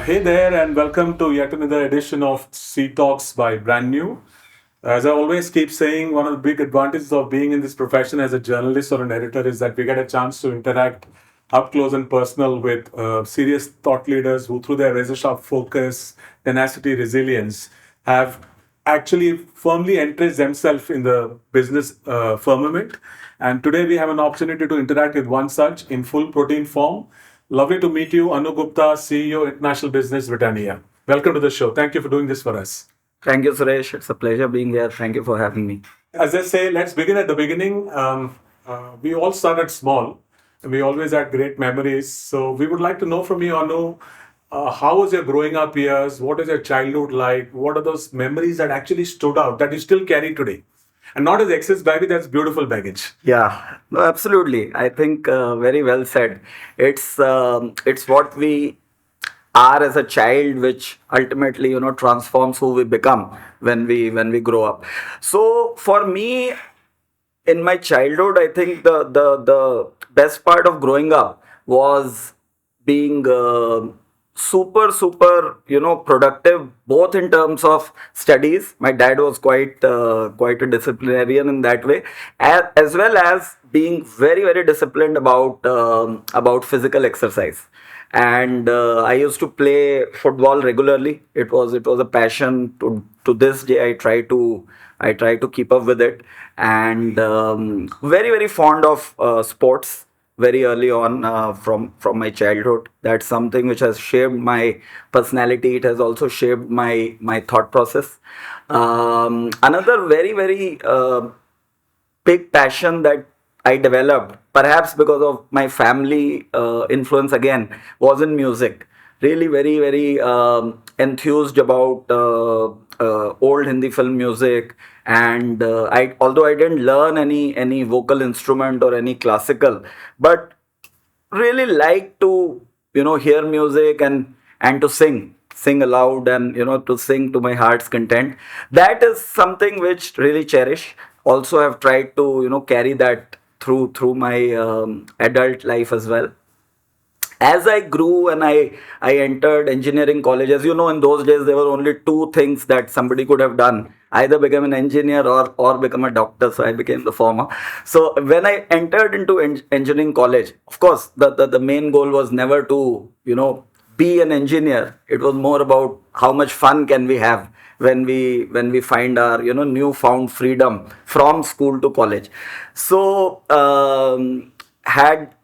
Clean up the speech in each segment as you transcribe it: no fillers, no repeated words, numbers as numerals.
Hey there, and welcome to yet another edition of CTOX BrandKnew. As I always keep saying, one of the big advantages of being in this profession as a journalist or an editor is that we get a chance to interact up close and personal with serious thought leaders who, through their razor sharp focus, tenacity, resilience, have actually firmly entrenched themselves in the business firmament. And today we have an opportunity to interact with one such in full protein form. Lovely to meet you, Annu Gupta, CEO, International Business, Britannia. Welcome to the show. Thank you for doing this for us. Thank you, Suresh. It's a pleasure being here. Thank you for having me. As I say, let's begin at the beginning. We all started small. We always had great memories. So we would like to know from you, Anu, how was your growing up years? What is your childhood like? What are those memories that actually stood out that you still carry today? And not as excess baggage, that's beautiful baggage. Yeah, no, absolutely. I think very well said. It's what we are as a child, which ultimately transforms who we become when we grow up. So for me, in my childhood, I think the best part of growing up was being super productive, both in terms of studies. My dad was quite a disciplinarian in that way, as well as being very disciplined about physical exercise. And I used to play football regularly. It was a passion. To this day, I try to keep up with it, and very fond of sports very early on, from my childhood. That's something which has shaped my personality. It has also shaped my thought process. Another very big passion that I developed, perhaps because of my family influence again, was in music. Really very enthused about old Hindi film music, and although I didn't learn any vocal instrument or any classical, but really like to hear music and to sing aloud, and to sing to my heart's content. That is something which really cherish. Also have tried to carry that through my adult life as well. As I grew and I entered engineering college, as you know, in those days there were only two things that somebody could have done: either become an engineer or become a doctor. So I became the former. So when I entered into engineering college, of course, the main goal was never to be an engineer. It was more about how much fun can we have when we find our newfound freedom from school to college. So had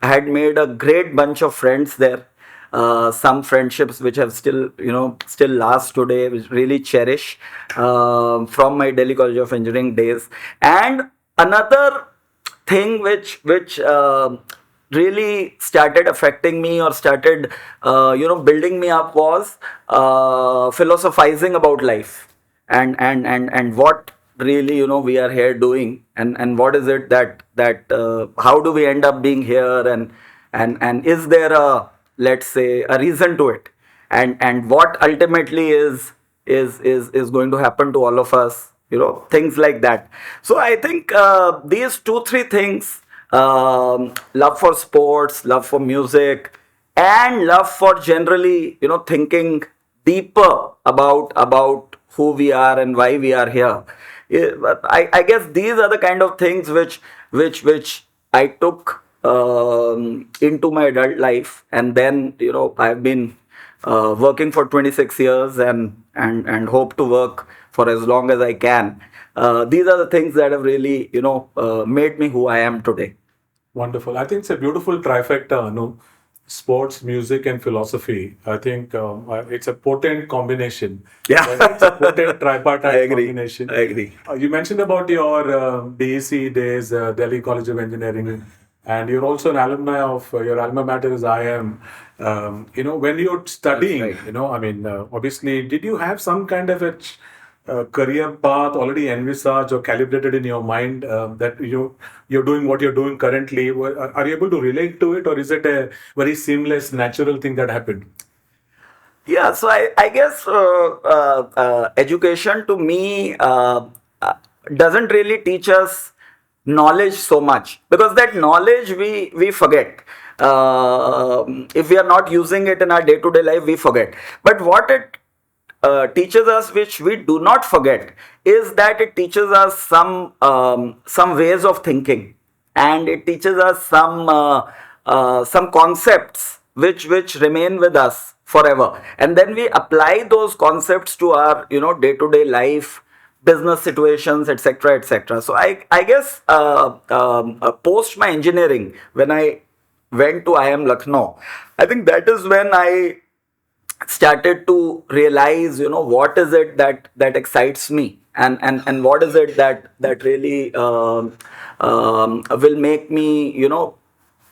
had made a great bunch of friends there. Some friendships which have still last today, which really cherish, from my Delhi College of Engineering days. And another thing which really started affecting me, or started building me up, was philosophizing about life, and what really we are here doing, and what is it that how do we end up being here, and is there a, let's say, a reason to it, and what ultimately is going to happen to all of us, things like that. So I think these two three things, love for sports, love for music, and love for generally thinking deeper about who we are and why we are here. But I guess these are the kind of things which I took into my adult life, and then I've been working for 26 years, and hope to work for as long as I can. These are the things that have really made me who I am today. Wonderful. I think it's a beautiful trifecta, no? Sports, music, and philosophy. I think it's a potent combination. Yeah, It's a potent I tripartite agree. combination. I agree. You mentioned about your DEC days, Delhi College of Engineering, and you're also an alumni of your alma mater is IIM. When you're studying, That's right. I mean, obviously, did you have some kind of a career path already envisaged or calibrated in your mind, that you're doing what you're doing currently? Are you able to relate to it, or is it a very seamless, natural thing that happened? Yeah, so I guess education to me doesn't really teach us knowledge so much, because that knowledge we forget. if we are not using it in our day-to-day life, we forget. But what it teaches us, which we do not forget, is that it teaches us some ways of thinking, and it teaches us some concepts which remain with us forever, and then we apply those concepts to our day-to-day life, business situations, etc., etc. So I guess post my engineering, when I went to IIM Lucknow, I think that is when I started to realize, what is it that excites me, and what is it that really will make me,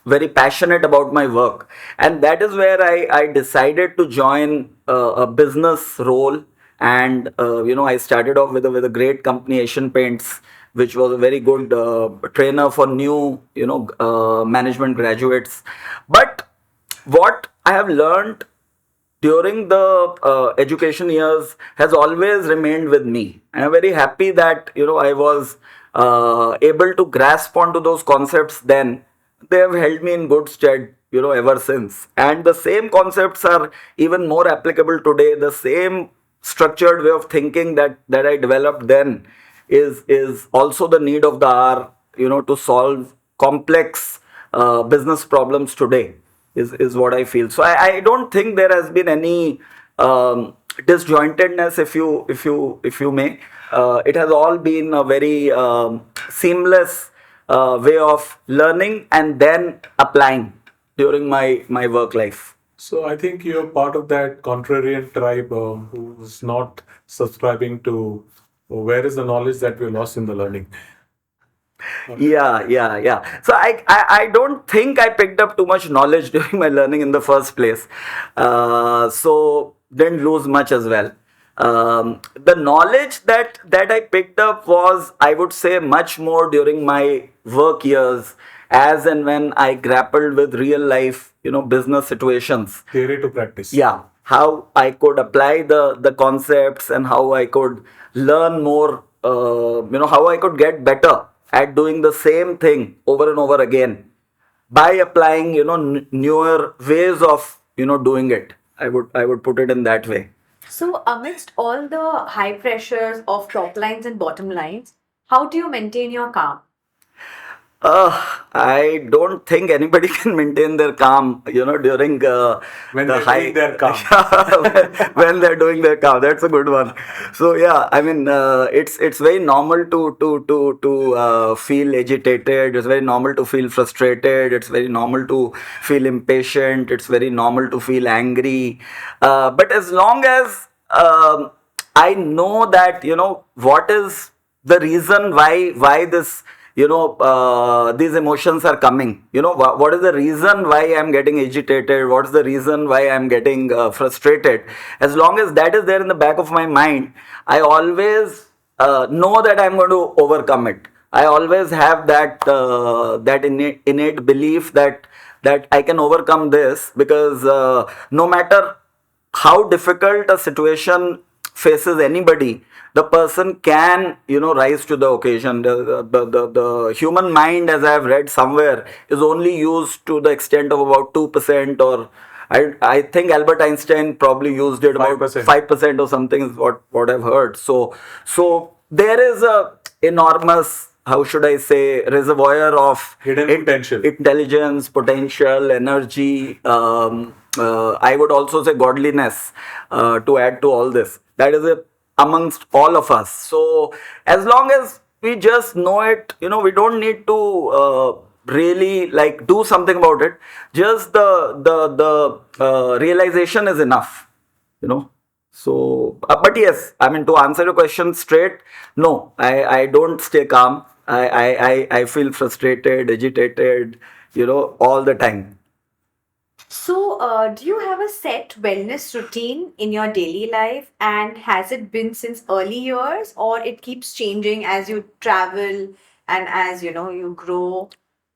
very passionate about my work. And that is where I decided to join a business role. And I started off with a great company, Asian Paints, which was a very good trainer for new management graduates. But what I have learned during the education years has always remained with me. And I'm very happy that I was able to grasp onto those concepts then. They have held me in good stead, ever since. And the same concepts are even more applicable today. The same structured way of thinking that I developed then is also the need of the hour, to solve complex business problems today, is what I feel. So I don't think there has been any disjointedness, if you may. It has all been a very seamless way of learning and then applying during my work life. So I think you're part of that contrarian tribe who's not subscribing to where is the knowledge that we lost in the learning. Yeah. So I don't think I picked up too much knowledge during my learning in the first place. So didn't lose much as well. The knowledge that I picked up was, I would say, much more during my work years, as and when I grappled with real life, business situations. Theory to practice. Yeah, how I could apply the concepts, and how I could learn more, how I could get better at doing the same thing over and over again by applying, newer ways of, doing it. I would put it in that way. So, amidst all the high pressures of top lines and bottom lines, how do you maintain your calm? I don't think anybody can maintain their calm, during When the they're high doing their calm. when they're doing their calm. That's a good one. So yeah, I mean, it's very normal to feel agitated. It's very normal to feel frustrated. It's very normal to feel impatient. It's very normal to feel angry. But as long as I know that what is the reason why this these emotions are coming, what is the reason why I'm getting agitated, what is the reason why I'm getting frustrated. As long as that is there in the back of my mind, I always know that I'm going to overcome it. I always have that innate belief that I can overcome this, because no matter how difficult a situation faces anybody, the person can rise to the occasion. The human mind, as I have read somewhere, is only used to the extent of about 2%, or I think Albert Einstein probably used it about 5% or something, is what I've heard. So there is a enormous, how should I say, reservoir of Hidden potential. Intelligence, potential, energy, I would also say godliness, to add to all this. That is amongst all of us. So as long as we just know it, we don't need to really do something about it. Just the realization is enough, So, but yes, I mean, to answer your question straight, no, I don't stay calm. I feel frustrated, agitated, all the time. So, do you have a set wellness routine in your daily life, and has it been since early years, or it keeps changing as you travel and as you grow?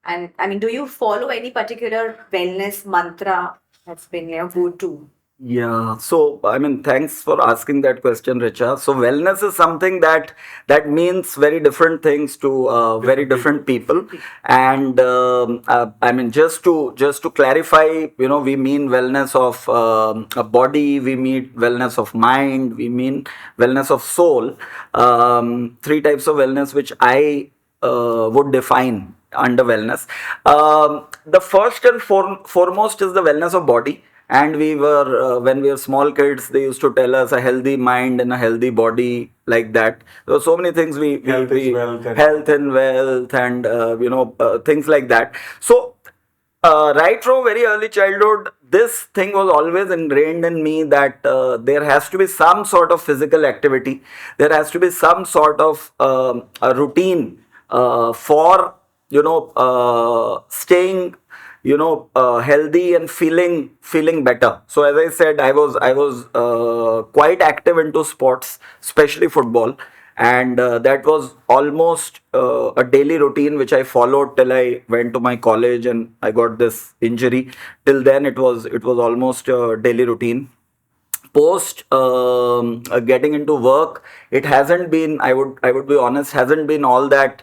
And I mean, do you follow any particular wellness mantra that's been your go-to? Yeah, so I mean, thanks for asking that question, Richa. So wellness is something that means very different things to very different people, and I mean, just to clarify, we mean wellness of a body, we mean wellness of mind, we mean wellness of soul. Three types of wellness which I would define under wellness. The first and foremost is the wellness of body. And we were when we were small kids, they used to tell us a healthy mind and a healthy body, like that. There were so many things Health is wealth. health and wealth, and things like that. So right from very early childhood, this thing was always ingrained in me that there has to be some sort of physical activity. There has to be some sort of a routine for staying healthy and feeling better. So as I said, I was quite active into sports, especially football, and that was almost a daily routine which I followed till I went to my college and I got this injury. Till then, it was almost a daily routine. Post getting into work, it hasn't been, I would be honest, hasn't been all that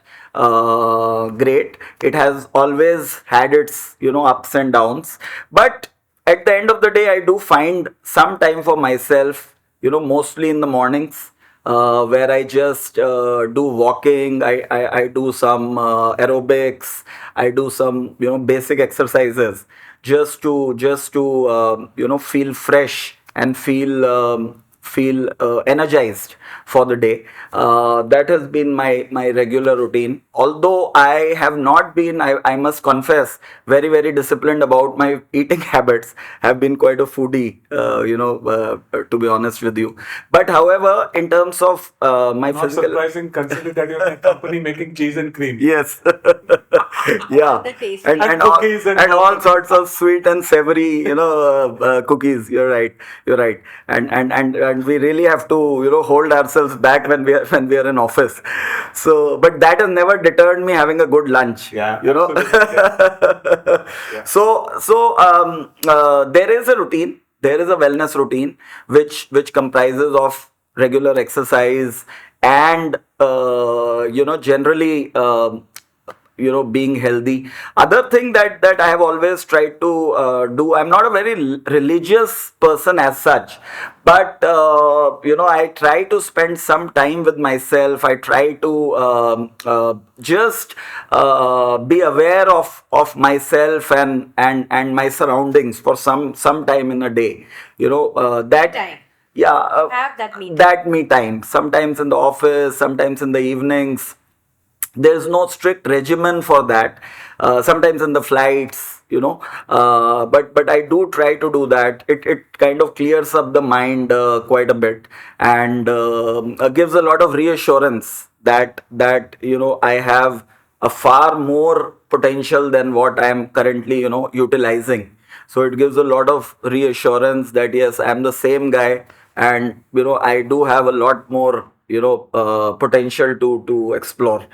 great. It has always had its ups and downs, but at the end of the day, I do find some time for myself, mostly in the mornings, where I just do walking. I do some aerobics. I do some basic exercises, just to feel fresh and feel energized for the day. That has been my regular routine. Although I have not been, I must confess, very disciplined about my eating habits. Have been quite a foodie, to be honest with you. But however, in terms of my Not physical, surprising considering that you're in a company making cheese and cream. yes, yeah, The taste. and cookies all sorts of sweet and savory, cookies. You're right, and we really have to hold ourselves back when we are in office. So, but that has never deterred me having a good lunch. Yeah, you know. absolutely. Yeah. So there is a routine. There is a wellness routine which comprises of regular exercise and generally being healthy. Other thing that I have always tried to do, I'm not a very religious person as such, but I try to spend some time with myself. I try to just be aware of myself and my surroundings for some time in a day, that Time. yeah, Have that me time. that me time, sometimes in the office, sometimes in the evenings. There's no strict regimen for that. Sometimes in the flights, but I do try to do that. It kind of clears up the mind quite a bit, and gives a lot of reassurance that I have a far more potential than what I am currently utilizing. So it gives a lot of reassurance that yes, I'm the same guy, and I do have a lot more potential to explore.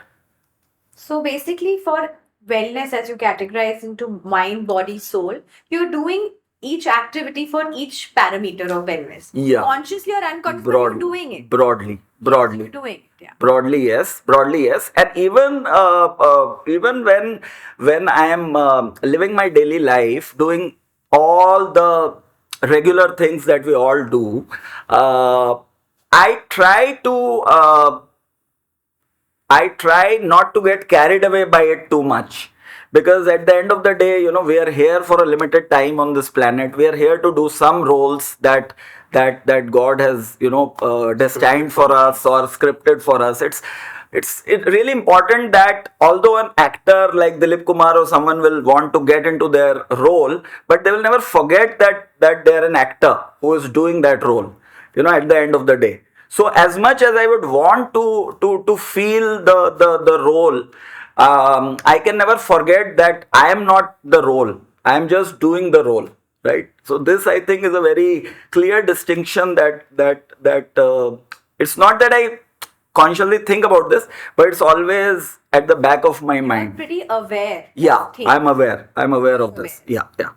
So basically, for wellness, as you categorize into mind, body, soul, you're doing each activity for each parameter of wellness. Yeah. Consciously or unconsciously, Broad, you're doing it. broadly, You're broadly, doing it. Yeah. broadly yes, and even when I am living my daily life, doing all the regular things that we all do, I try to I try not to get carried away by it too much, because at the end of the day, we are here for a limited time on this planet. We are here to do some roles that God has destined for us or scripted for us. It's really important that although an actor like Dilip Kumar or someone will want to get into their role, but they will never forget that they are an actor who is doing that role. At the end of the day. So as much as I would want to feel the role, I can never forget that I am not the role. I am just doing the role, right? So this, I think, is a very clear distinction that it's not that I consciously think about this, but it's always at the back of my I'm mind. pretty aware. Yeah, of things. I'm aware. I'm aware of this. Aware. Yeah.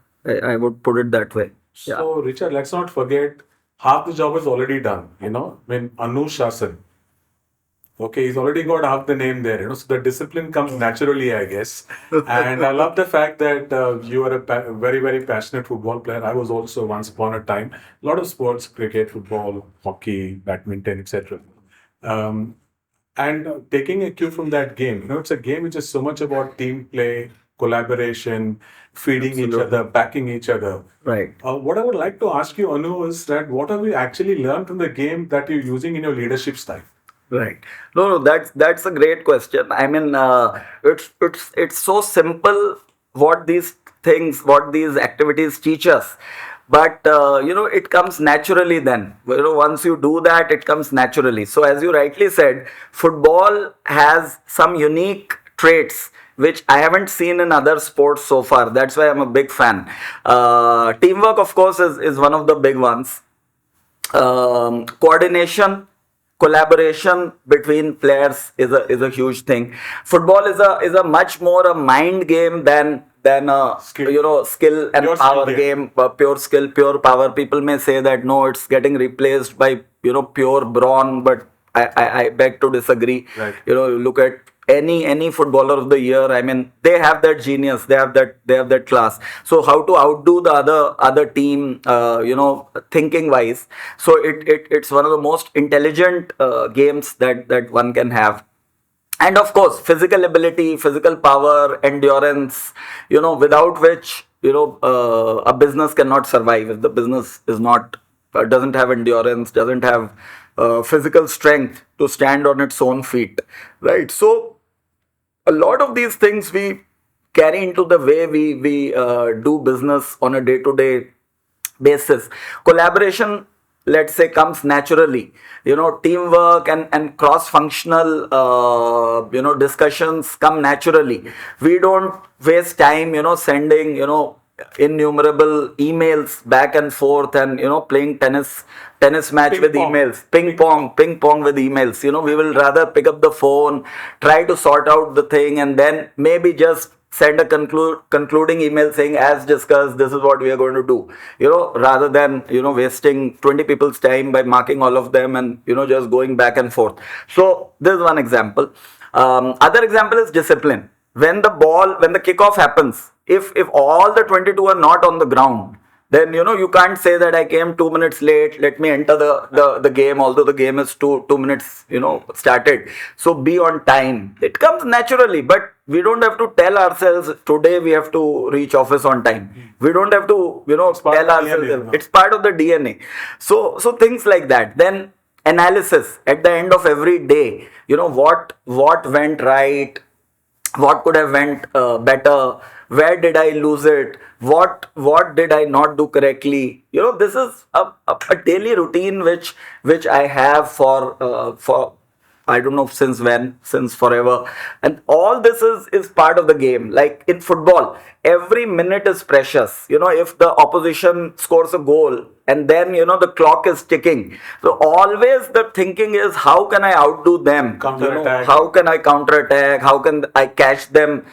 I would put it that way. Yeah. So, Richard, let's not forget, half the job is already done. When Annu Shasan, okay, he's already got half the name there. So the discipline comes naturally, I guess. And I love the fact that you are a very, very passionate football player. I was also once upon a time. A lot of sports, cricket, football, hockey, badminton, etc. Um, and taking a cue from that game, it's a game which is so much about team play, collaboration, feeding each other, backing each other. Right. What I would like to ask you, Anu, is that what have you actually learned from the game that you're using in your leadership style? Right. No, that's a great question. I mean, it's so simple what these activities teach us, but it comes naturally. Then once you do that, it comes naturally. So as you rightly said, football has some unique traits which I haven't seen in other sports so far. That's why I'm a big fan. Teamwork, of course, is one of the big ones. Coordination, collaboration between players is a huge thing. Football is a much more a mind game than a skill and Pure skill power game. game. Pure skill, pure power. People may say that no, it's getting replaced by pure brawn, but I beg to disagree. Right. You look at any footballer of the year. I mean, they have that genius, they have that class. So how to outdo the other team, thinking wise. So it's one of the most intelligent games that one can have. And of course, physical ability, physical power, endurance, without which a business cannot survive. If the business is not doesn't have endurance, doesn't have physical strength to stand on its own feet, right? So a lot of these things we carry into the way we do business on a day-to-day basis. Collaboration, let's say, comes naturally. Teamwork and cross-functional discussions come naturally. We don't waste time sending innumerable emails back and forth, and playing tennis match Ping with pong. emails, ping pong with emails. We will rather pick up the phone, try to sort out the thing, and then maybe just send a concluding email saying, as discussed, this is what we are going to do, rather than wasting 20 people's time by marking all of them and just going back and forth. So this is one example. Other example is discipline. When the kickoff happens, if all the 22 are not on the ground, then you can't say that I came 2 minutes late, let me enter the game, although the game is two minutes started. So be on time. It comes naturally, but we don't have to tell ourselves today we have to reach office on time. We don't have to part tell of the ourselves. DNA, It's part of the DNA. So things like that. Then analysis at the end of every day. What went right, what could have went better, where did I lose it, what did I not do correctly. This is a daily routine which I have for I don't know since when, since forever. And all this is part of the game. Like in football, every minute is precious. If the opposition scores a goal and then, the clock is ticking. So always the thinking is, how can I outdo them? Counter-attack. How can I counterattack? How can I catch them,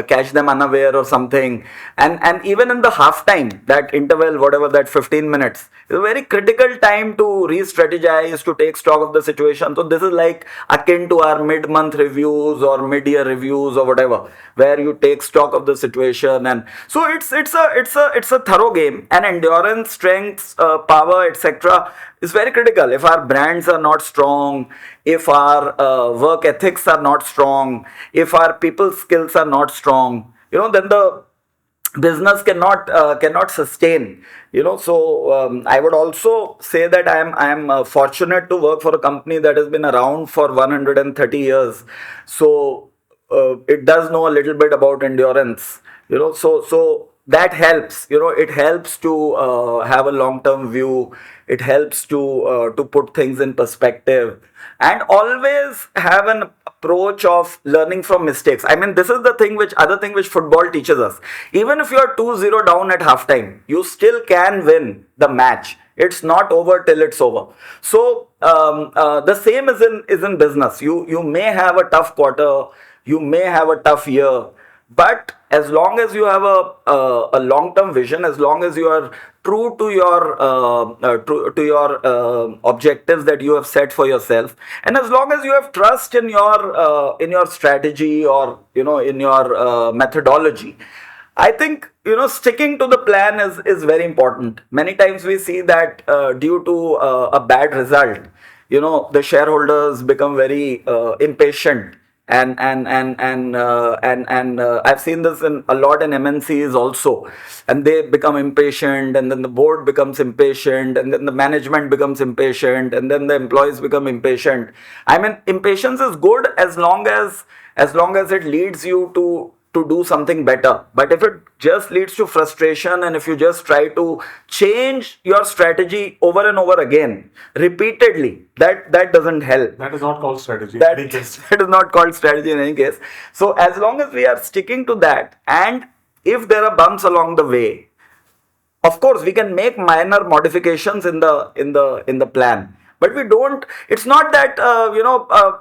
catch them unaware or something? And even in the halftime, that interval, whatever, that 15 minutes, is a very critical time to re-strategize, to take stock of the situation. So this is like akin to our mid-month reviews or mid-year reviews or whatever, where you take stock of the situation. And so it's a thorough game. And endurance, strength, power, etc. is very critical. If our brands are not strong, if our work ethics are not strong, if our people skills are not strong, then the business cannot sustain. So I would also say that I am fortunate to work for a company that has been around for 130 years. So it does know a little bit about endurance. So that helps. It helps to have a long term view. It helps to put things in perspective, and always have an approach of learning from mistakes. I mean, this is the other thing which football teaches us. Even if you are 2-0 down at halftime, you still can win the match. It's not over till it's over. So the same is in business. You may have a tough quarter, you may have a tough year, But as long as you have a long-term vision, as long as you are true to your objectives that you have set for yourself, and as long as you have trust in your strategy, or in your methodology, I think sticking to the plan is very important. Many times we see that due to a bad result, the shareholders become very impatient, and I've seen this in a lot in MNCs also, and they become impatient, and then the board becomes impatient, and then the management becomes impatient, and then the employees become impatient. I mean, impatience is good as long as it leads you to do something better. But if it just leads to frustration, and if you just try to change your strategy over and over again repeatedly, that doesn't help. That is not called strategy. That, in any case. that is not called strategy in any case. So as long as we are sticking to that, and if there are bumps along the way, of course we can make minor modifications in the plan, but we don't. It's not that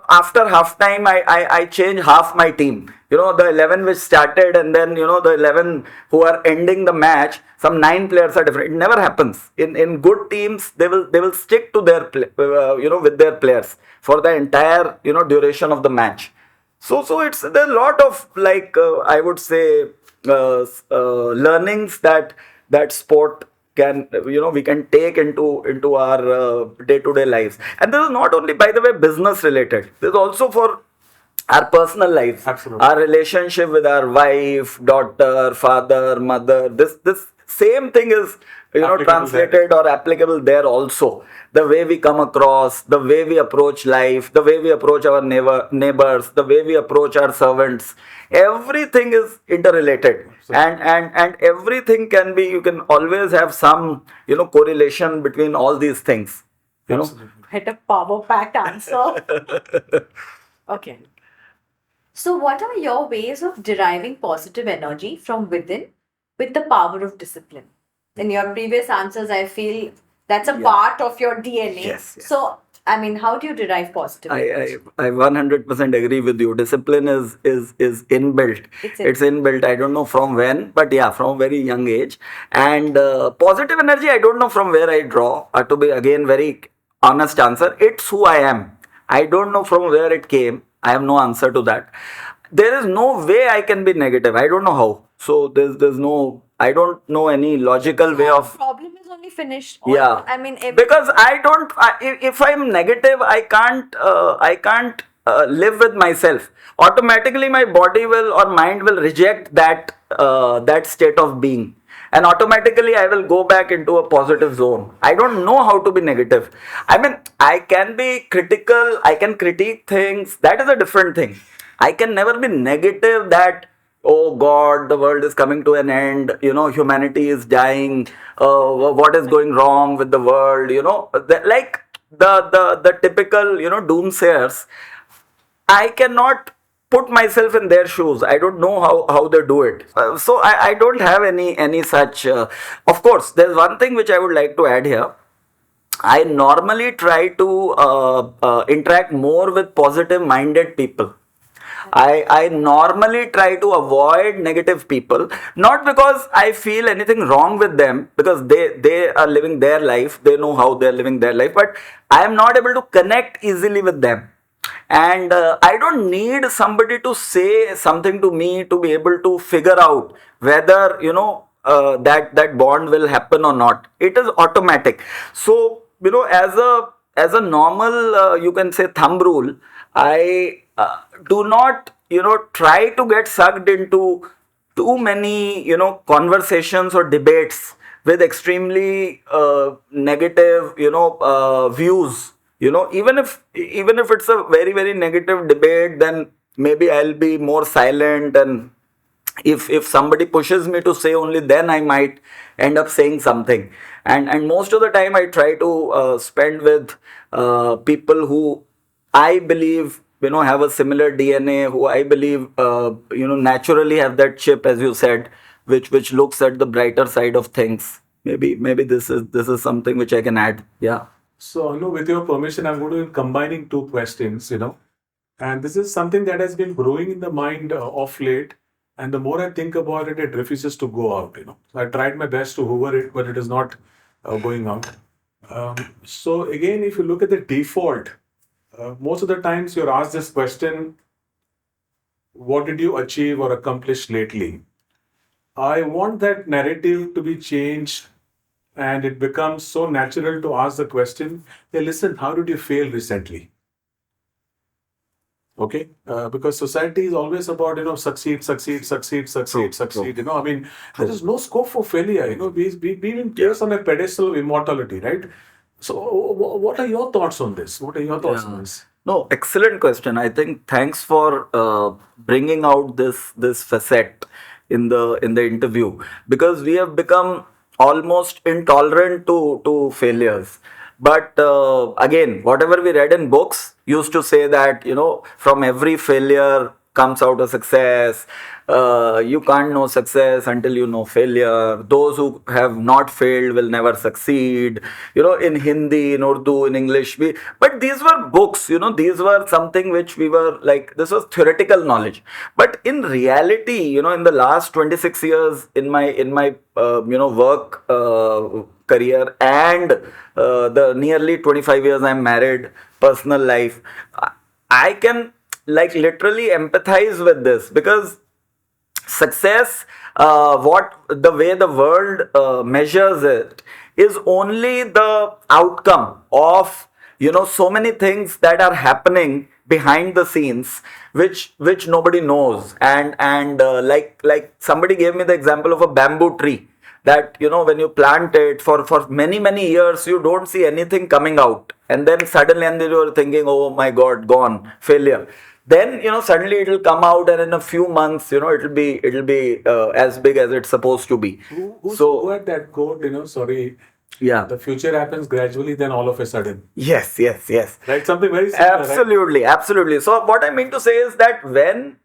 after half time I change half my team, the 11 which started, and then the 11 who are ending the match, some 9 players are different. It never happens. In good teams, they will stick to their with their players for the entire duration of the match. So it's there are a lot of, like, I would say, learnings that sport can, we can take into our day-to-day lives. And this is not only, by the way, business related. This is also for our personal life. Absolutely. Our relationship with our wife, daughter, father, mother. This same thing is Applicable translated or applicable there also. The way we come across, the way we approach life, the way we approach our neighbors, the way we approach our servants, everything is interrelated. And everything can be, you can always have some correlation between all these things. Absolutely. Hit a power packed answer. Okay. So, what are your ways of deriving positive energy from within with the power of discipline? In your previous answers, I feel that's a Yeah. part of your DNA. Yes. So, I mean, how do you derive positive energy? I 100% agree with you. Discipline is inbuilt. It's inbuilt. I don't know from when, but yeah, from a very young age. And positive energy, I don't know from where I draw. To be again very honest answer, it's who I am. I don't know from where it came. I have no answer to that. There is no way I can be negative. I don't know how. So there's no. I don't know any logical way of. Problem is only finished. Yeah. I mean, Because I don't. If I'm negative, I can't. I can't live with myself. Automatically, my body will or mind will reject that state of being, and automatically I will go back into a positive zone. I don't know how to be negative. I mean, I can be critical. I can critique things. That is a different thing. I can never be negative that, oh God, the world is coming to an end, humanity is dying, what is going wrong with the world, like the typical, doomsayers. I cannot put myself in their shoes. I don't know how they do it. So I don't have any such. Of course, there's one thing which I would like to add here. I normally try to interact more with positive minded people. I normally try to avoid negative people, not because I feel anything wrong with them, because they are living their life, they know how they're living their life, but I am not able to connect easily with them. And I don't need somebody to say something to me to be able to figure out whether that bond will happen or not. It is automatic. So as a normal, you can say, thumb rule, I do not try to get sucked into too many conversations or debates with extremely negative views. Even if it's a very very negative debate, then maybe I'll be more silent, and if somebody pushes me to say, only then I might end up saying something. And most of the time I try to spend with people who I believe have a similar DNA, who I believe naturally have that chip, as you said, which looks at the brighter side of things. Maybe this is something which I can add. Yeah. So, Annu, with your permission, I'm going to be combining two questions, and this is something that has been growing in the mind of late. and the more I think about it, it refuses to go out. So I tried my best to hover it, but it is not going out. So again, if you look at the default, most of the times you're asked this question: what did you achieve or accomplish lately? I want that narrative to be changed, and it becomes so natural to ask the question, hey, listen, how did you fail recently? Okay, because society is always about succeed, succeed, succeed, succeed, succeed. I mean, there is no scope for failure. We've been placed on a pedestal of immortality, right? So, what are your thoughts on this? What are your thoughts on this? No, excellent question. I think thanks for bringing out this facet in the interview, because we have become almost intolerant to failures. But again, whatever we read in books used to say that from every failure comes out a success. You can't know success until you know failure. Those who have not failed will never succeed. In Hindi, in Urdu, in English, but these were books. These were something which we were like. This was theoretical knowledge. But in reality, in the last 26 years in my work career, and the nearly 25 years I'm married, personal life, I can like literally empathize with this, because success, what the way the world measures it, is only the outcome of so many things that are happening behind the scenes, which nobody knows. And like somebody gave me the example of a bamboo tree, that when you plant it for many years, you don't see anything coming out, and then suddenly, and then you're thinking, oh my god, gone, failure. Then suddenly it will come out, and in a few months it'll be as big as it's supposed to be. Who had that quote? Sorry. Yeah. The future happens gradually, then all of a sudden. Yes. Right? Something very similar. Absolutely, right? absolutely. So what I mean to say is that when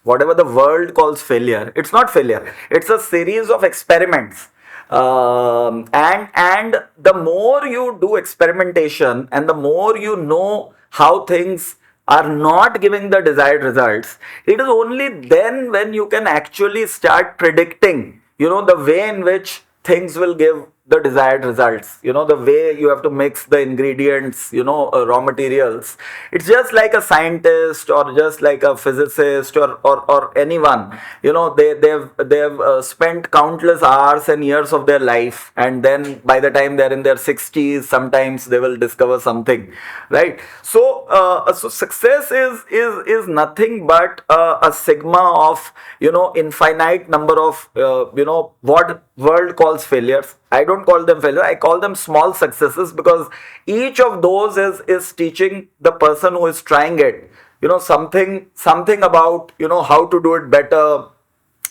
whatever the world calls failure, it's not failure. It's a series of experiments. And the more you do experimentation, and the more you know how things are not giving the desired results, it is only then when you can actually start predicting, the way in which things will give the desired results, the way you have to mix the ingredients, raw materials. It's just like scientist, or just like a physicist, or anyone. They've spent countless hours and years of their life, and then by the time they're in their 60s, sometimes they will discover something, right? So success is nothing but a sigma of infinite number of what world calls failures. I don't call them failure, I call them small successes, because each of those is teaching the person who is trying it something about how to do it better,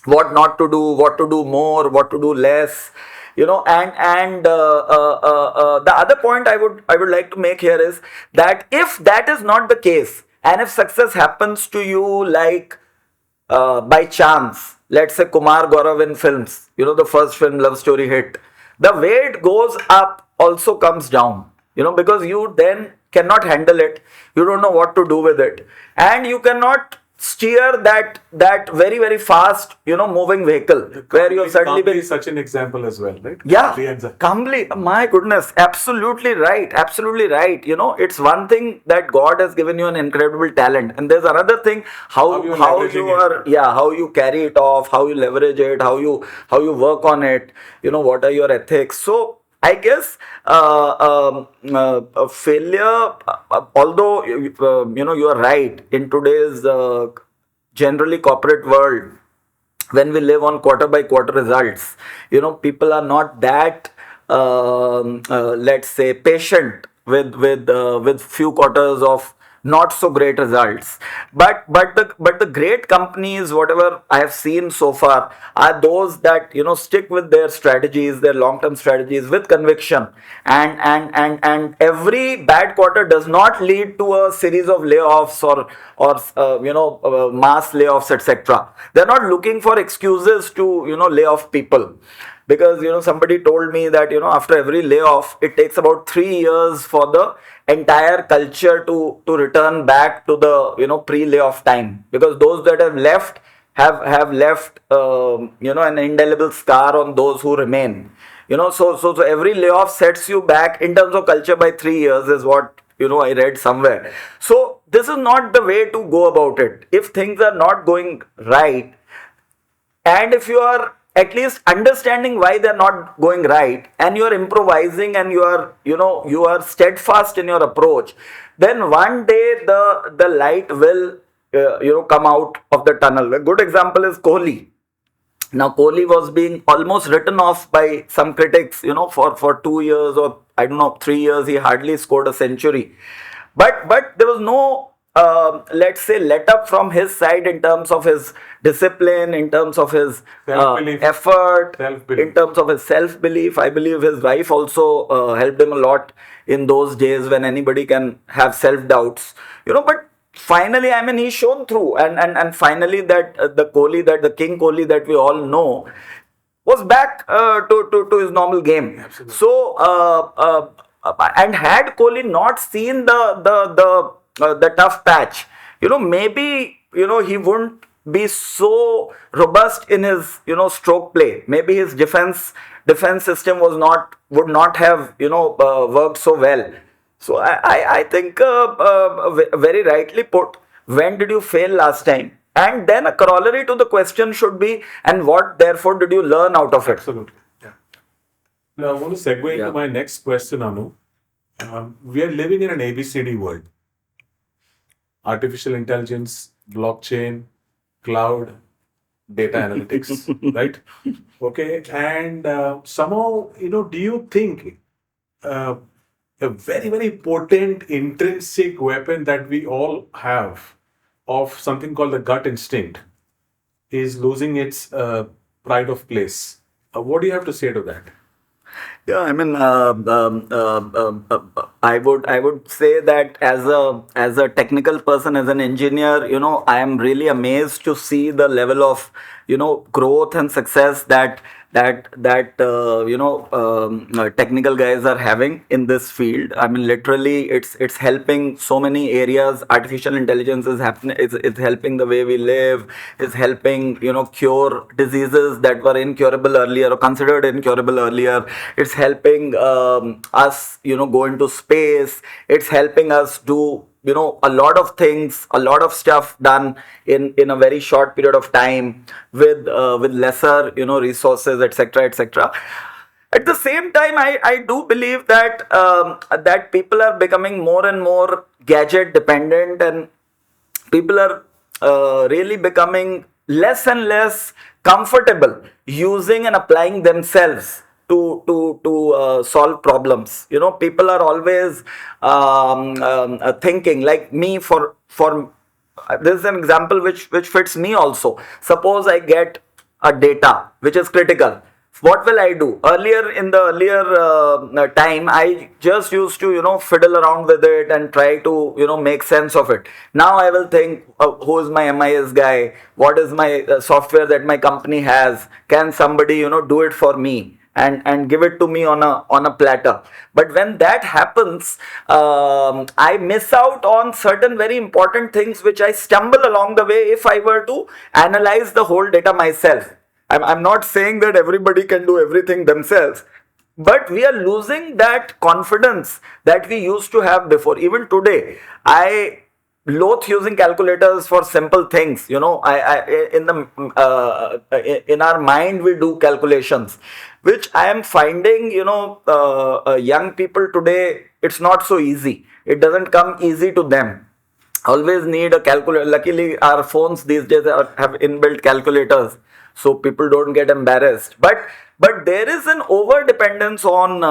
what not to do, what to do more, what to do less. And the other point I would like to make here is that if that is not the case, and if success happens to you like by chance, let's say Kumar Gaurav in films, the first film Love Story hit, the way it goes up also comes down, because you then cannot handle it, you don't know what to do with it, and you cannot steer that very very fast moving vehicle, where you have suddenly been such an example as well, right? Yeah, Kambli, my goodness, absolutely right. It's one thing that God has given you an incredible talent, and there's another thing how you carry it off, how you leverage it, how you work on it, what are your ethics. So I guess failure, although you are right, in today's generally corporate world, when we live on quarter by quarter results, people are not that let's say patient with few quarters of not so great results. But the great companies, whatever I have seen so far, are those that stick with their strategies, their long term strategies, with conviction, and every bad quarter does not lead to a series of layoffs or mass layoffs, etc. They're not looking for excuses to lay off people. Because somebody told me that after every layoff, it takes about 3 years for the entire culture to return back to the pre-layoff time, because those that have left have left an indelible scar on those who remain. So every layoff sets you back in terms of culture by 3 years is what I read somewhere. So this is not the way to go about it. If things are not going right, and if you are at least understanding why they're not going right, and you're improvising, and you are steadfast in your approach, then one day the light will come out of the tunnel. A good example is Kohli. Now Kohli was being almost written off by some critics, for 2 years, or I don't know, 3 years. He hardly scored a century, but there was no let's say let up from his side in terms of his discipline, in terms of his Self-belief. effort, Self-belief. in terms of his self belief. I believe his wife also helped him a lot in those days when anybody can have self doubts, but finally, I mean, he's shown through, and finally that the King Kohli that we all know was back to his normal game. Absolutely. So and had Kohli not seen the tough patch, maybe he wouldn't be so robust in his stroke play. Maybe his defense system would not have worked so well. So I think very rightly put. When did you fail last time? And then a corollary to the question should be, and what therefore did you learn out of it? Absolutely. Yeah. Now, I want to segue Yeah. into my next question, Anu. We are living in an ABCD world: artificial intelligence, blockchain, cloud, data analytics, right? Okay. And somehow, do you think uh, a very, very potent intrinsic weapon that we all have of something called the gut instinct is losing its pride of place? What do you have to say to that? Yeah, I mean, I would say that as a technical person, as an engineer, I am really amazed to see the level of growth and success that technical guys are having in this field. I mean, literally, it's helping so many areas. Artificial intelligence is happening. It's helping the way we live. It's helping cure diseases that were incurable earlier or considered incurable earlier. It's helping us go into space. It's helping us do a lot of things, a lot of stuff done in a very short period of time with lesser resources, etc., etc. At the same time, I do believe that people are becoming more and more gadget dependent, and people are really becoming less and less comfortable using and applying themselves to solve problems. People are always thinking, like me, for this is an example which fits me also. Suppose I get a data which is critical. What will I do? In the earlier time, I just used to fiddle around with it and try to make sense of it. Now I will think, who is my MIS guy? What is my software that my company has? Can somebody do it for me and give it to me on a platter? But when that happens, I miss out on certain very important things which I stumble along the way if I were to analyze the whole data myself. I'm not saying that everybody can do everything themselves, but we are losing that confidence that we used to have before. Even today, I loathe using calculators for simple things. In our mind we do calculations, which I am finding young people today, it's not so easy. It doesn't come easy to them. Always need a calculator. Luckily, our phones these days have inbuilt calculators, so people don't get embarrassed. But there is an over dependence on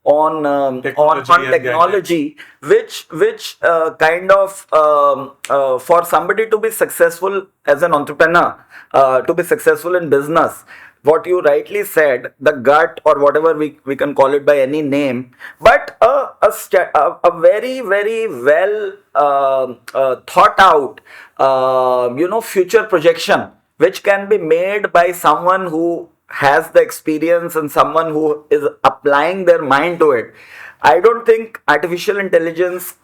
Technology and technology, which kind of for somebody to be successful as an entrepreneur, to be successful in business, what you rightly said, the gut, or whatever we can call it by any name, but a very, very well thought out future projection, which can be made by someone who has the experience and someone who is applying their mind to it. I don't think artificial intelligence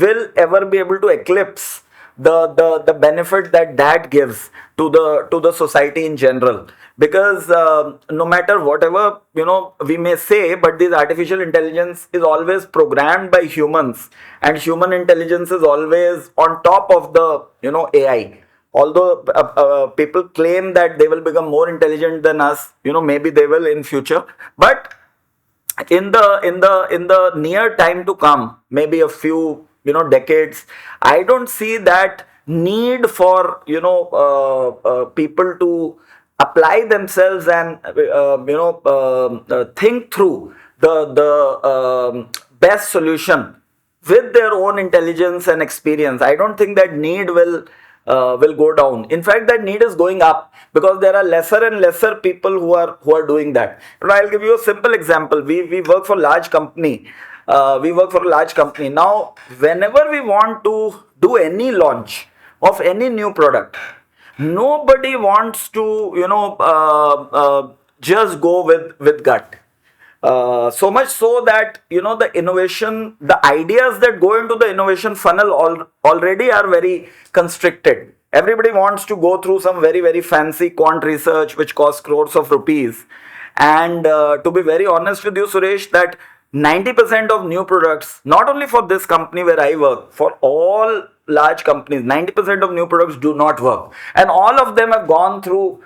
will ever be able to eclipse the benefit that gives to the society in general. Because no matter whatever we may say, but this artificial intelligence is always programmed by humans, and human intelligence is always on top of the AI. Although people claim that they will become more intelligent than us, maybe they will in future, but in the near time to come, maybe a few decades, I don't see that need for people to apply themselves and think through the best solution with their own intelligence and experience. I don't think that need will go down. In fact, that need is going up, because there are lesser and lesser people who are doing that. I'll give you a simple example. We work for large company. We work for a large company. Now, whenever we want to do any launch of any new product, nobody wants to just go with gut. So much so that the innovation, the ideas that go into the innovation funnel already are very constricted. Everybody wants to go through some very, very fancy quant research which costs crores of rupees. And to be very honest with you, Suresh, that 90% of new products, not only for this company where I work, for all large companies, 90% of new products do not work. And all of them have gone through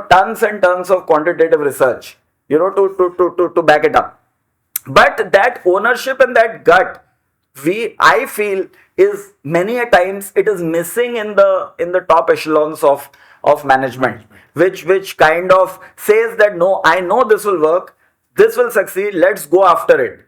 tons and tons of quantitative research to back it up. But that ownership and that gut, I feel, is many a times it is missing in the top echelons of management, which kind of says that no, I know this will work, this will succeed, let's go after it.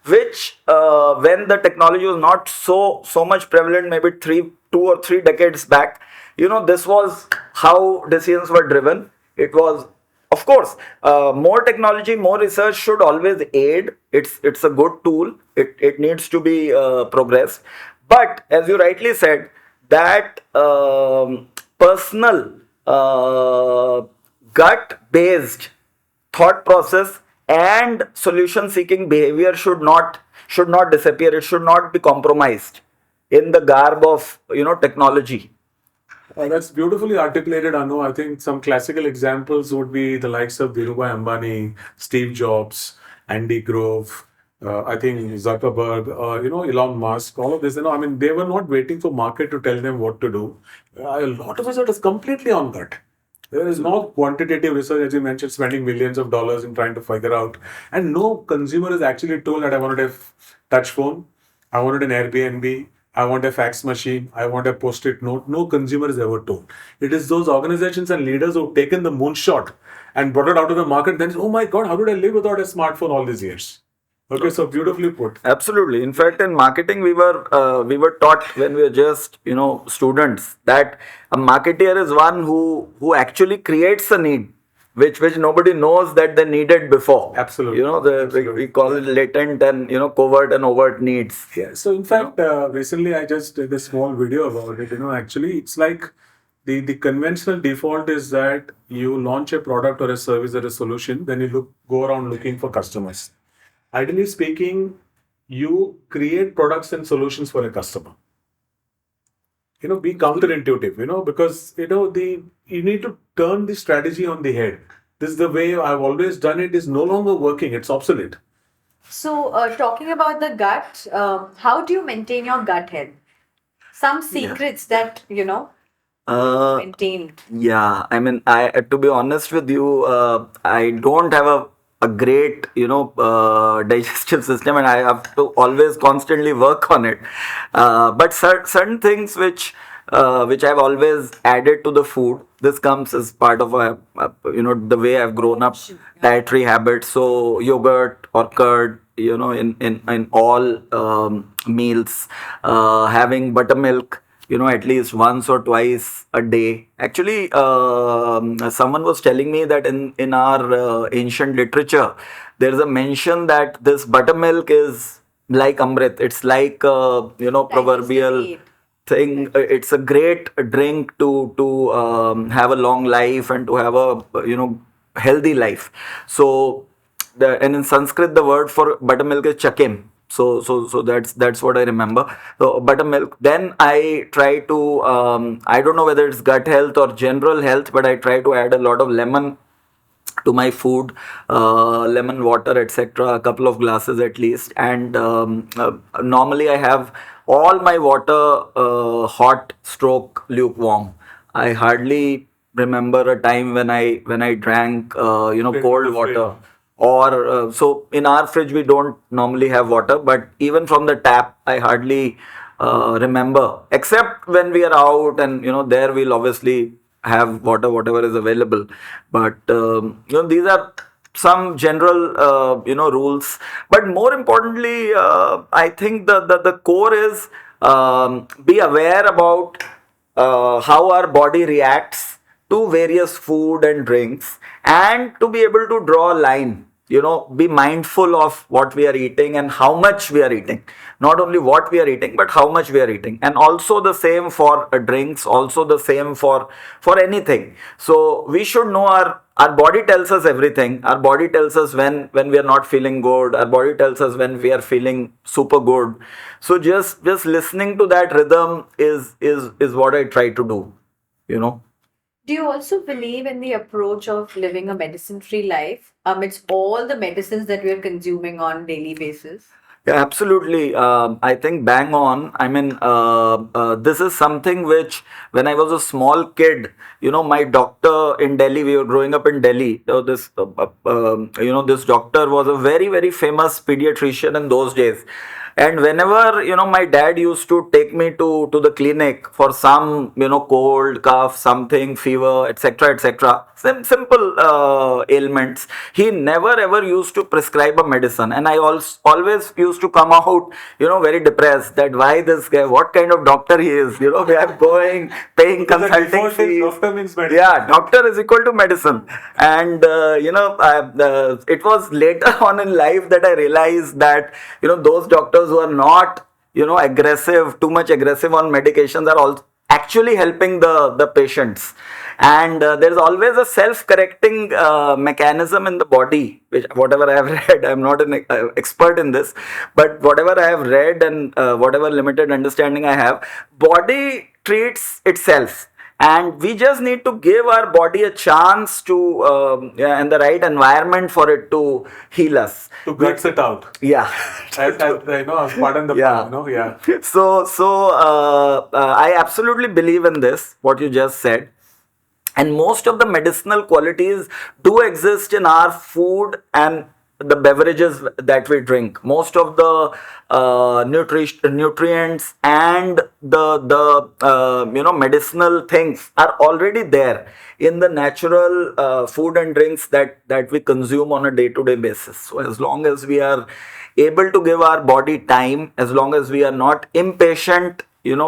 Which when the technology was not so much prevalent, maybe 2 or 3 decades back, this was how decisions were driven. It was, of course, more technology, more research should always aid. It's a good tool. It needs to be progressed. But as you rightly said, that personal gut-based thought process and solution-seeking behavior should not disappear. It should not be compromised in the garb of technology. That's beautifully articulated, Annu. I think some classical examples would be the likes of Dhirubhai Ambani, Steve Jobs, Andy Grove, I think Zuckerberg, Elon Musk, all of this. I mean, they were not waiting for market to tell them what to do. A lot of it is completely on gut. There is no quantitative research, as you mentioned, spending millions of dollars in trying to figure out. And no consumer is actually told that I wanted a touch phone, I wanted an Airbnb, I want a fax machine, I want a post-it note. No consumer is ever told. It is those organizations and leaders who've taken the moonshot and brought it out of the market. Then, oh my God, how did I live without a smartphone all these years? Okay, so beautifully put. Absolutely. In fact, in marketing, we were taught when we were just students that a marketeer is one who actually creates a need, which nobody knows that they needed before. Absolutely. We call it latent and covert and overt needs. Yeah. So in fact, recently I just did a small video about it. Actually, it's like the conventional default is that you launch a product or a service or a solution, then you go around looking for customers. Ideally speaking, you create products and solutions for a customer. Be counterintuitive, because, you need to turn the strategy on the head. This is the way I've always done it, is no longer working. It's obsolete. So, talking about the gut, how do you maintain your gut health? Some secrets that, maintain. Yeah, I mean, to be honest with you, I don't have a great digestive system, and I have to always constantly work on it. But certain things which I've always added to the food, this comes as part of the way I've grown up, dietary habits. So yogurt or curd, in all meals, having buttermilk, at least once or twice a day. Actually, someone was telling me that in our ancient literature, there's a mention that this buttermilk is like Amrit. It's like, proverbial thing. It's a great drink to have a long life and to have a, healthy life. So, and in Sanskrit, the word for buttermilk is chakim. So that's what I remember. So buttermilk. Then I try to I don't know whether it's gut health or general health, but I try to add a lot of lemon to my food, lemon water, etc. A couple of glasses at least, and normally I have all my water hot stroke lukewarm. I hardly remember a time when I drank Straight from cold the fridge. water. Or so in our fridge we don't normally have water, but even from the tap I hardly remember, except when we are out, and there we'll obviously have water, whatever is available. But these are some general rules. But more importantly, I think the core is be aware about how our body reacts to various food and drinks, and to be able to draw a line, be mindful of what we are eating and how much we are eating. Not only what we are eating, but how much we are eating. And also the same for drinks, also the same for anything. So we should know our body tells us everything. Our body tells us when we are not feeling good. Our body tells us when we are feeling super good. So just listening to that rhythm is what I try to do, you know. Do you also believe in the approach of living a medicine-free life amidst all the medicines that we are consuming on daily basis? Yeah, absolutely. I think bang on. I mean, this is something which, when I was a small kid, my doctor in Delhi, we were growing up in Delhi. This doctor was a very, very famous pediatrician in those days. And whenever, my dad used to take me to the clinic for some, cold, cough, something, fever, etc., etc., simple ailments, he never ever used to prescribe a medicine. And I always used to come out, very depressed, that why this guy, what kind of doctor he is, we are going, paying Because the consulting default is fee. doctor means medicine. Yeah, doctor is equal to medicine. And it was later on in life that I realized that those doctors who are not aggressive, too much aggressive on medications, are all actually helping the patients. And there's always a self-correcting mechanism in the body, which whatever I have read, I'm not an expert in this, but whatever I have read, and whatever limited understanding I have, body treats itself. And we just need to give our body a chance to yeah, and the right environment for it to heal us. To guts it out. Yeah. Pardon the Yeah. pun, yeah. So I absolutely believe in this, what you just said. And most of the medicinal qualities do exist in our food and the beverages that we drink. Most of the nutrients and the medicinal things are already there in the natural food and drinks that we consume on a day-to-day basis. So as long as we are able to give our body time, as long as we are not impatient, to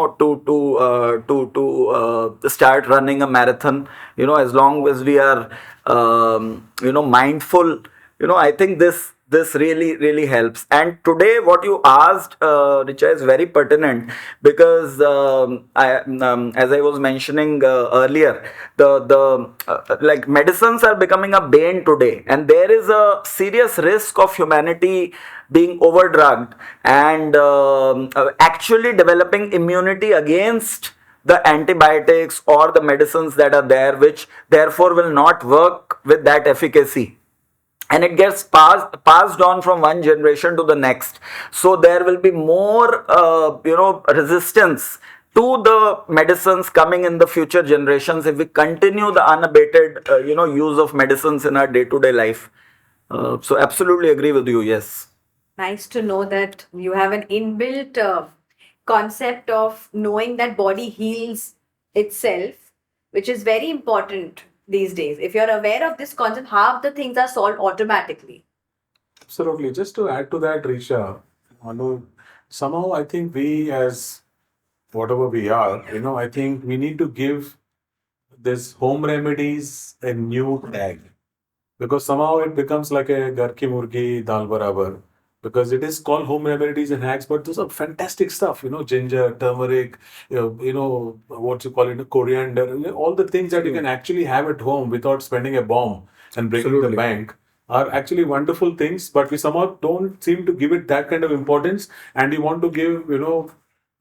start running a marathon, as long as we are mindful, I think this really helps. And today what you asked, Richa, is very pertinent, because as I was mentioning earlier, the like medicines are becoming a bane today, and there is a serious risk of humanity being overdrugged and actually developing immunity against the antibiotics or the medicines that are there, which therefore will not work with that efficacy, and it gets passed on from one generation to the next. So there will be more resistance to the medicines coming in the future generations if we continue the unabated use of medicines in our day-to-day life. So absolutely agree with you. Yes. Nice to know that you have an inbuilt concept of knowing that body heals itself, which is very important these days. If you're aware of this concept, half the things are solved automatically. Absolutely. Just to add to that, Risha, somehow I think we, as whatever we are, I think we need to give this home remedies a new tag, because somehow it becomes like a gar ki murgi dal barabar, because it is called home remedies and hacks, but those are fantastic stuff, ginger, turmeric, what you call it, coriander, all the things that you can actually have at home without spending a bomb and breaking the Absolutely. bank. are actually wonderful things, but we somehow don't seem to give it that kind of importance. And you want to give,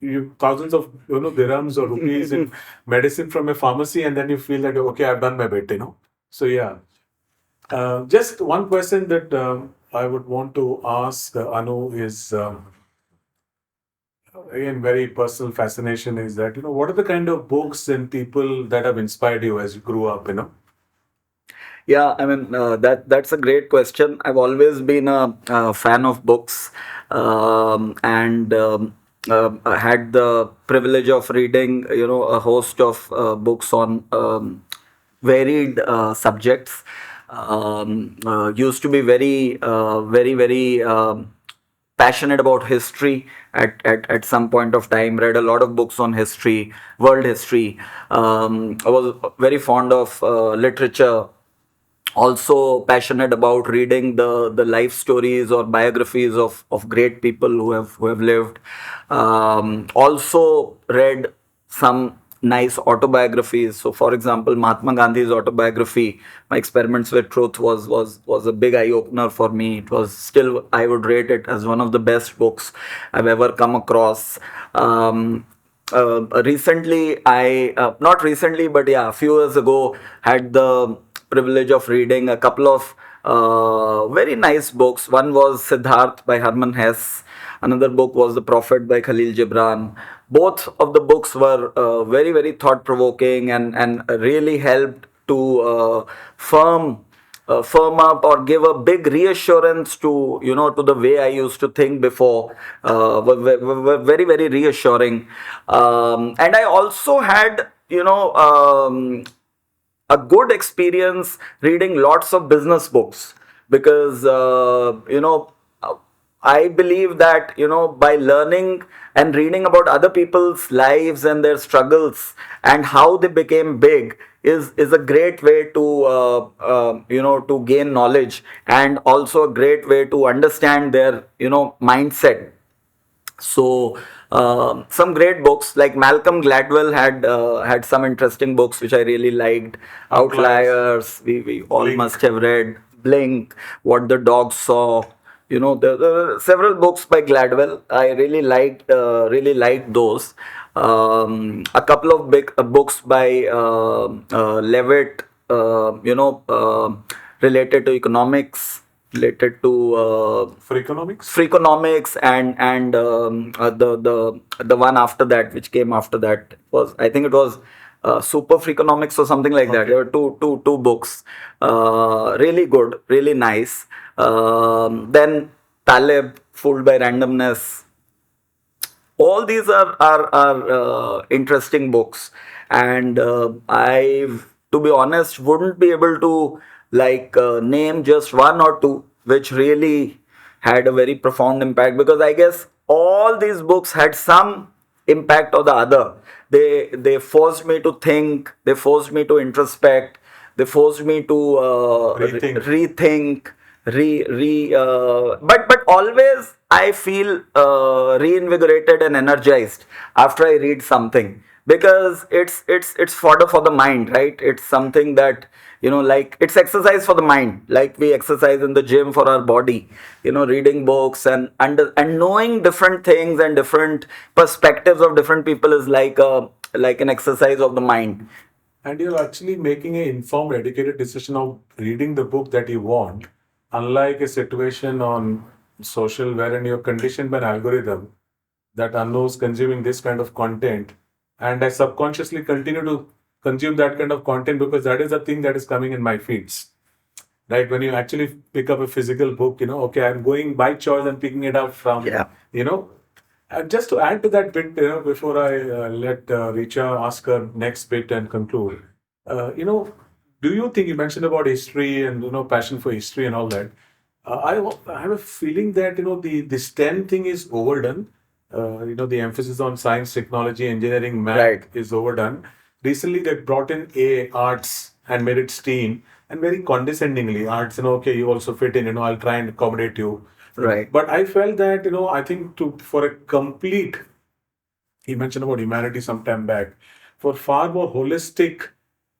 you thousands of dirhams or rupees in medicine from a pharmacy, and then you feel that okay, I've done my bit. So yeah, just one question that I would want to ask Anu is. Again, very personal fascination is that, what are the kind of books and people that have inspired you as you grew up? Yeah, I mean that's a great question. I've always been a fan of books, and I had the privilege of reading, a host of books on varied subjects. Used to be very passionate about history at some point of time. Read a lot of books on history, world history. I was very fond of literature, also passionate about reading the life stories or biographies of great people who have lived. Also read some nice autobiographies. So, for example, Mahatma Gandhi's autobiography, My Experiments with Truth, was a big eye opener for me. It was still, I would rate it as one of the best books I've ever come across. Recently, not recently, but yeah, a few years ago, had the privilege of reading a couple of very nice books. One was Siddharth by Herman Hesse. Another book was The Prophet by Khalil Gibran. Both of the books were very thought provoking, and really helped to firm up or give a big reassurance to the way I used to think before. Were very reassuring. And I also had a good experience reading lots of business books, because I believe that by learning and reading about other people's lives and their struggles and how they became big is a great way to to gain knowledge, and also a great way to understand their mindset. So some great books like Malcolm Gladwell had some interesting books which I really liked. Outliers, we all Blink. must have read. Blink, What the Dog Saw. There are several books by Gladwell. I really liked those. A couple of big books by Levitt, related to economics, related to For economics? Freakonomics, and the one after that, which came after that, was, I think it was Super Freakonomics or something like that. Okay. There were two books, really good, really nice. Then Taleb, Fooled by Randomness. All these are interesting books, and I, to be honest, wouldn't be able to name just one or two which really had a very profound impact, because I guess all these books had some impact or the other. They forced me to think, they forced me to introspect, they forced me to Rethink. rethink, but always I feel reinvigorated and energized after I read something, because it's fodder for the mind, right? It's something that like, it's exercise for the mind, like we exercise in the gym for our body. Reading books and knowing different things and different perspectives of different people is like an exercise of the mind. And you're actually making an informed, educated decision of reading the book that you want, unlike a situation on social wherein you're conditioned by an algorithm that knows consuming this kind of content, and I subconsciously continue to consume that kind of content because that is the thing that is coming in my feeds. Right? When you actually pick up a physical book, okay, I'm going by choice and picking it up from, Yeah. And just to add to that bit, before I let Richa ask her next bit and conclude, do you think you mentioned about history and passion for history and all that? I have a feeling that the STEM thing is overdone. The emphasis on science, technology, engineering, math Right. is overdone. Recently, they brought in A arts and made it STEAM, and very condescendingly, arts. Okay, you also fit in. I'll try and accommodate you. Right. But I felt that I think for a complete, he mentioned about humanity some time back, for far more holistic,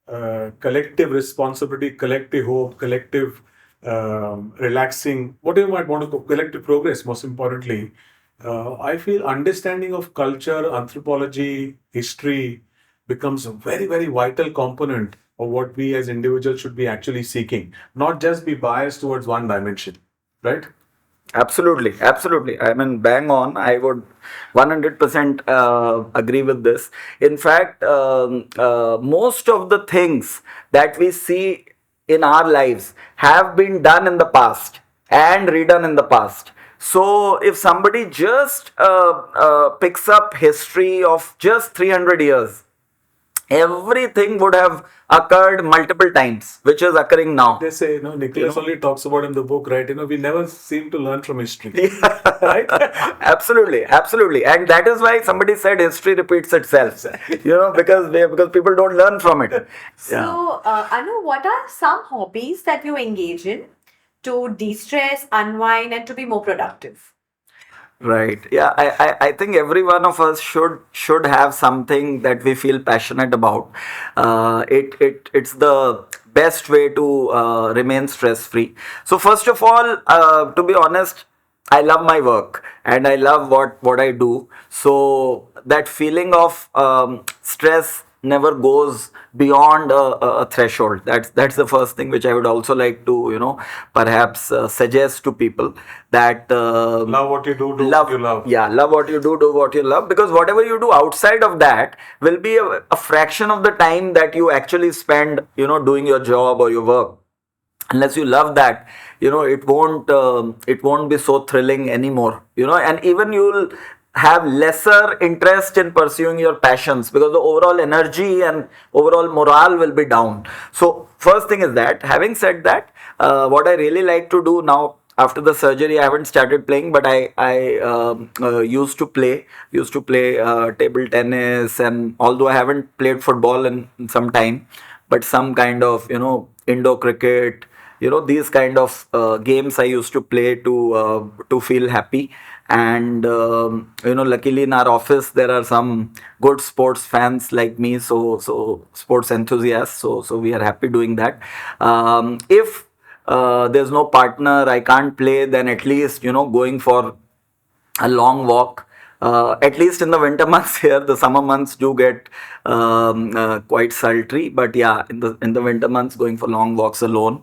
collective responsibility, collective hope, collective relaxing, whatever you might want to call collective progress, most importantly, I feel understanding of culture, anthropology, history becomes a very, very vital component of what we as individuals should be actually seeking, not just be biased towards one dimension, right? Absolutely, absolutely. I mean, bang on. I would 100% agree with this. In fact, most of the things that we see in our lives have been done in the past and redone in the past. So, if somebody just picks up history of just 300 years, everything would have occurred multiple times, which is occurring now. They say, Nicholas only talks about in the book, right? We never seem to learn from history. Yeah. Right? Absolutely, absolutely, and that is why somebody said history repeats itself. Because people don't learn from it. So, Anu, what are some hobbies that you engage in to de-stress, unwind, and to be more productive? Right. Yeah. I think every one of us should have something that we feel passionate about. It's the best way to remain stress free. So first of all, to be honest, I love my work and I love what I do. So that feeling of stress never goes beyond a threshold. That's the first thing which I would also like to perhaps suggest to people that Love what you do, do what you love. yeah, love what you do what you love, because whatever you do outside of that will be a fraction of the time that you actually spend doing your job or your work. Unless you love that, it won't be so thrilling anymore, and even you'll have lesser interest in pursuing your passions because the overall energy and overall morale will be down. So first thing is that. Having said that, what I really like to do now after the surgery, I haven't started playing, but I used to play table tennis, and although I haven't played football in some time, but some kind of indoor cricket, these kind of games I used to play to feel happy. And luckily in our office there are some good sports fans like me, so sports enthusiasts, so we are happy doing that. If there's no partner, I can't play, then at least going for a long walk. At least in the winter months here, the summer months do get quite sultry. But yeah, in the winter months, going for long walks alone,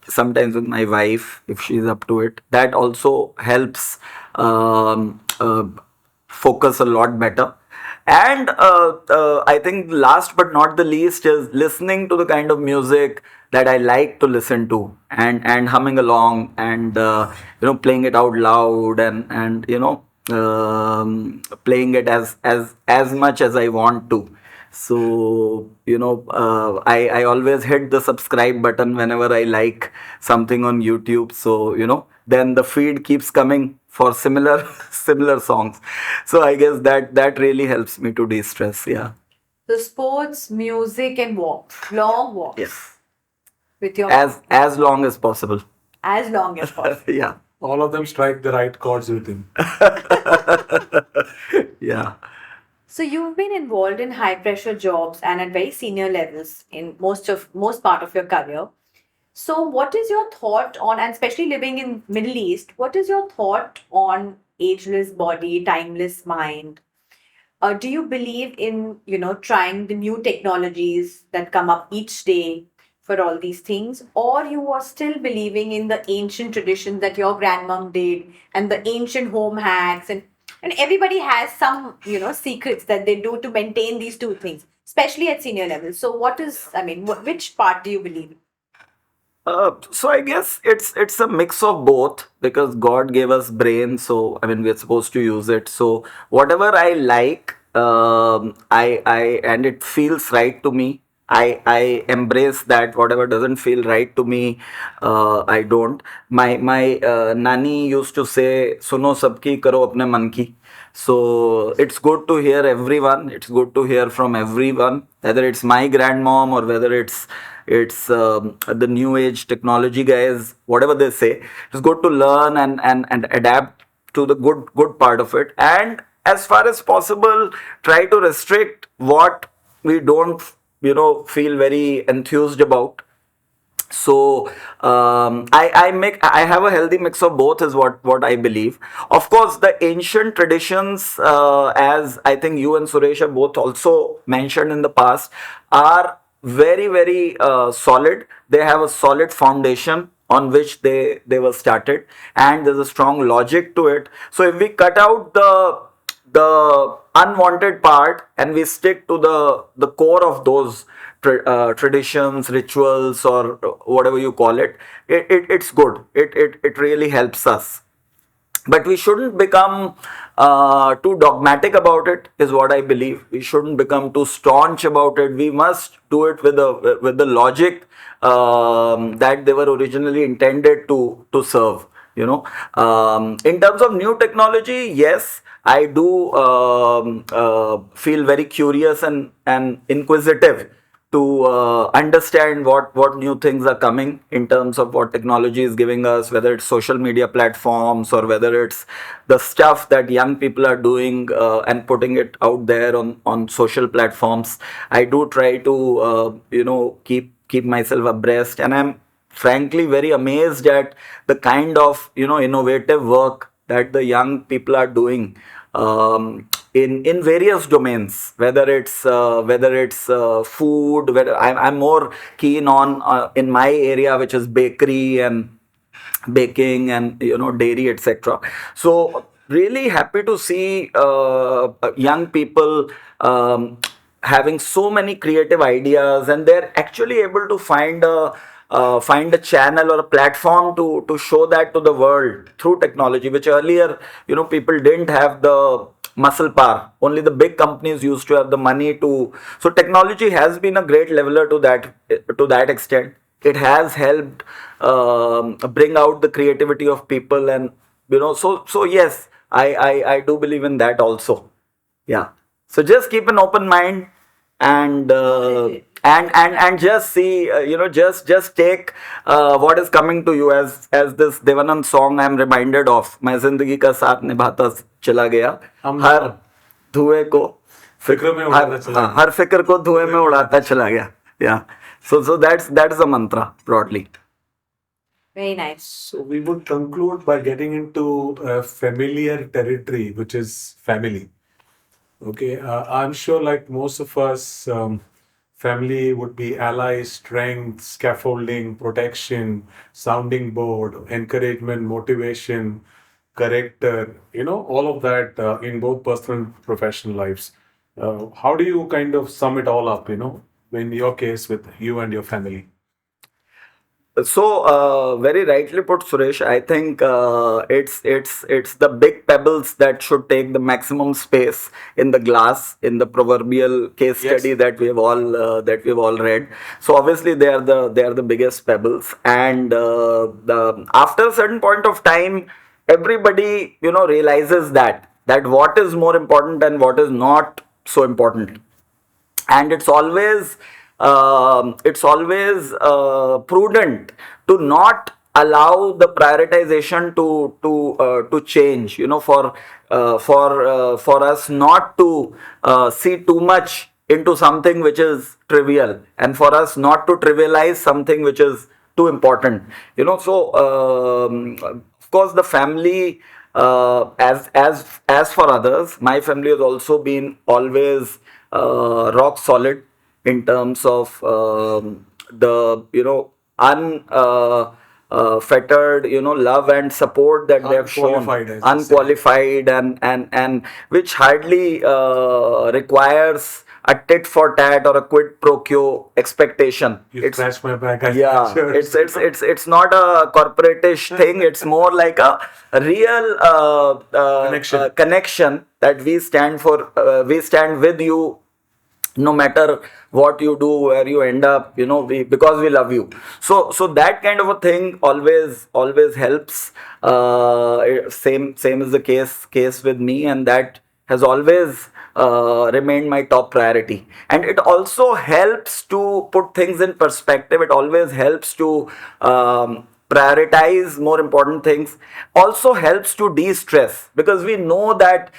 sometimes with my wife if she's up to it, that also helps focus a lot better. And I think last but not the least is listening to the kind of music that I like to listen to, and humming along, and playing it out loud, and playing it as much as I want to. So I always hit the subscribe button whenever I like something on YouTube. So then the feed keeps coming for similar similar songs. So I guess that really helps me to de-stress. Yeah. So, sports, music, and walks, long walks Yes. with your As long as possible. as long as possible. Yeah. All of them strike the right chords with him. Yeah. So you've been involved in high pressure jobs and at very senior levels in most part of your career. So what is your thought on, and especially living in Middle East, what is your thought on ageless body, timeless mind? Do you believe in, trying the new technologies that come up each day for all these things, or you are still believing in the ancient traditions that your grandmom did and the ancient home hacks, and everybody has some, secrets that they do to maintain these two things, especially at senior levels. So which part do you believe? So I guess it's a mix of both, because God gave us brain, so I mean we're supposed to use it. So whatever I like, I and it feels right to me, I embrace that. Whatever doesn't feel right to me, I don't. My nani used to say, "Suno sabki, karo apne man ki." So it's good to hear everyone. It's good to hear from everyone, whether it's my grandmom or whether it's the new age technology guys, whatever they say. It's good to learn and adapt to the good part of it, and as far as possible try to restrict what we don't feel very enthused about. So I have a healthy mix of both, is what I believe. Of course, the ancient traditions, as I think you and Suresh have both also mentioned in the past, are very very solid. They have a solid foundation on which they were started, and there's a strong logic to it. So if we cut out the unwanted part and we stick to the core of those traditions, rituals, or whatever you call it, it's good. It really helps us. But we shouldn't become too dogmatic about it, is what I believe. We shouldn't become too staunch about it. We must do it with the logic that they were originally intended to serve. In terms of new technology, yes, I do feel very curious and inquisitive to understand what new things are coming in terms of what technology is giving us, whether it's social media platforms or whether it's the stuff that young people are doing and putting it out there on social platforms. I do try to keep myself abreast, and I'm frankly very amazed at the kind of innovative work that the young people are doing in various domains, whether it's food, whether I'm more keen on in my area, which is bakery and baking and dairy, etc. So really happy to see young people having so many creative ideas, and they're actually able to find a channel or a platform to show that to the world through technology, which earlier people didn't have the muscle power. Only the big companies used to have the money to. So technology has been a great leveler to that extent. It has helped bring out the creativity of people, and so yes, I do believe in that also. Yeah. So just keep an open mind, and and just see, just take what is coming to you, as this Devanand song I'm reminded of. मैं जिंदगी का साथ निभाता चला गया, हम हर धुएं को फिक्र में उड़ाता चला गया. हर फिक्र को धुएं में उड़ाता चला गया. Yeah. So that's the mantra broadly. Very nice. So we would conclude by getting into familiar territory, which is family. Okay, I'm sure, like most of us, family would be allies, strength, scaffolding, protection, sounding board, encouragement, motivation, character, all of that in both personal and professional lives. How do you kind of sum it all up, in your case with you and your family? So very rightly put, Suresh. I think it's the big pebbles that should take the maximum space in the glass, in the proverbial case Yes. study that we've all read. So obviously they are the biggest pebbles, and after a certain point of time, everybody realizes that what is more important and what is not so important. And it's always prudent to not allow the prioritization to change, for us not to see too much into something which is trivial, and for us not to trivialize something which is too important. So of course the family, as for others, my family has also been always rock solid in terms of the un fettered love and support that they have shown, Unqualified, as you said. unqualified, and which hardly requires a tit for tat or a quid pro quo expectation. You scratch my back. I Yeah, scratch yours. it's not a corporatish thing. It's more like a real Connection. connection that we stand for. We stand with you, no matter what you do, where you end up. Because we love you. So that kind of a thing always helps. Same is the case with me, and that has always remained my top priority. And it also helps to put things in perspective. It always helps to prioritize more important things. Also helps to de-stress, because we know that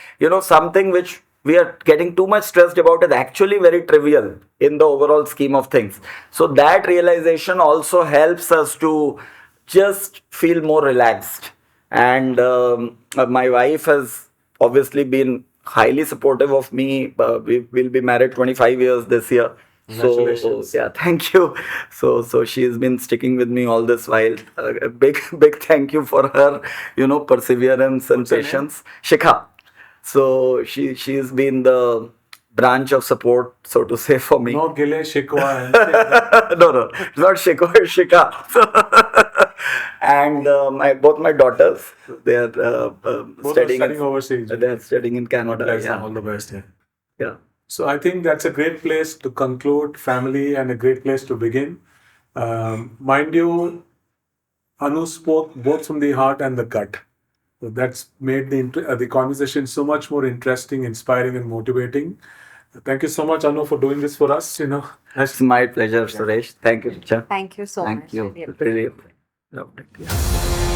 something which we are getting too much stressed about is actually very trivial in the overall scheme of things. So that realization also helps us to just feel more relaxed. And my wife has obviously been highly supportive of me. We will be married 25 years this year. So Congratulations. yeah, thank you. So she has been sticking with me all this while. A big thank you for her, perseverance and What's her name? patience. Shikha. So she's been the branch of support, so to say, for me. No gile shikwa. anything. No, it's not Shiko, it's Shika. And both my daughters, they're Both are studying studying overseas. they're studying in God Canada. bless them. Yeah, All the best. Yeah. yeah. So I think that's a great place to conclude family and a great place to begin. Mind you, Anu spoke both from the heart and the gut. So that's made the conversation so much more interesting, inspiring, and motivating. Thank you so much, Anu, for doing this for us. It's my pleasure, Suresh. Thank you, Richa. Thank you so Thank much. you. Really appreciate it. Really loved it. Yeah.